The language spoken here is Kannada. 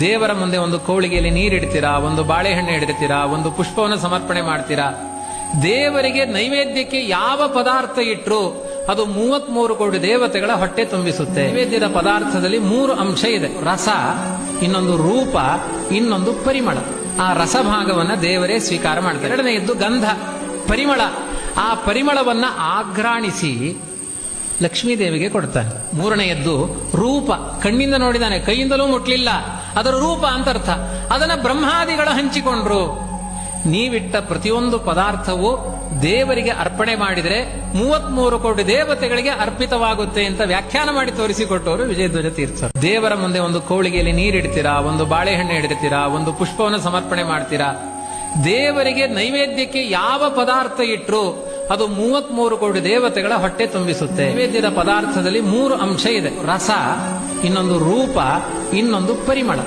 ದೇವರ ಮುಂದೆ ಒಂದು ಕೋಳಿಗೆಯಲ್ಲಿ ನೀರಿಡ್ತೀರಾ, ಒಂದು ಬಾಳೆಹಣ್ಣು ಇಡ್ತೀರಾ, ಒಂದು ಪುಷ್ಪವನ್ನು ಸಮರ್ಪಣೆ ಮಾಡ್ತೀರಾ. ದೇವರಿಗೆ ನೈವೇದ್ಯಕ್ಕೆ ಯಾವ ಪದಾರ್ಥ ಇಟ್ರು ಅದು 33 ಕೋಟಿ ದೇವತೆಗಳ ಹೊಟ್ಟೆ ತುಂಬಿಸುತ್ತೆ. ನೈವೇದ್ಯದ ಪದಾರ್ಥದಲ್ಲಿ 3 ಅಂಶ ಇದೆ: ರಸ, ಇನ್ನೊಂದು ರೂಪ, ಇನ್ನೊಂದು ಪರಿಮಳ. ಆ ರಸಭಾಗವನ್ನ ದೇವರೇ ಸ್ವೀಕಾರ ಮಾಡ್ತಾರೆ. ಎರಡನೆಯದ್ದು ಗಂಧ, ಪರಿಮಳ. ಆ ಪರಿಮಳವನ್ನ ಆಘ್ರಾಣಿಸಿ ಲಕ್ಷ್ಮೀದೇವಿಗೆ ಕೊಡ್ತಾನೆ. ಮೂರನೆಯದ್ದು ರೂಪ, ಕಣ್ಣಿಂದ ನೋಡಿದಾನೆ, ಕೈಯಿಂದಲೂ ಮುಟ್ಲಿಲ್ಲ, ಅದರ ರೂಪ ಅಂತ ಅರ್ಥ. ಅದನ್ನ ಬ್ರಹ್ಮಾದಿಗಳು ಹಂಚಿಕೊಂಡ್ರು. ನೀವಿಟ್ಟ ಪ್ರತಿಯೊಂದು ಪದಾರ್ಥವು ದೇವರಿಗೆ ಅರ್ಪಣೆ ಮಾಡಿದರೆ 33 ಕೋಟಿ ದೇವತೆಗಳಿಗೆ ಅರ್ಪಿತವಾಗುತ್ತೆ ಅಂತ ವ್ಯಾಖ್ಯಾನ ಮಾಡಿ ತೋರಿಸಿಕೊಟ್ಟವರು ವಿಜಯಧ್ವಜ ತೀರ್ಥರು. ದೇವರ ಮುಂದೆ ಒಂದು ಕೋಳಿಗೆಯಲ್ಲಿ ನೀರಿಡ್ತೀರಾ, ಒಂದು ಬಾಳೆಹಣ್ಣು ಇಡ್ತೀರಾ, ಒಂದು ಪುಷ್ಪವನ್ನು ಸಮರ್ಪಣೆ ಮಾಡ್ತೀರಾ. ದೇವರಿಗೆ ನೈವೇದ್ಯಕ್ಕೆ ಯಾವ ಪದಾರ್ಥ ಇಟ್ರು ಅದು 33 ಕೋಟಿ ದೇವತೆಗಳ ಹೊಟ್ಟೆ ತುಂಬಿಸುತ್ತೆ. ನೈವೇದ್ಯದ ಪದಾರ್ಥದಲ್ಲಿ 3 ಅಂಶ ಇದೆ: ರಸ, ಇನ್ನೊಂದು ರೂಪ, ಇನ್ನೊಂದು ಪರಿಮಳ.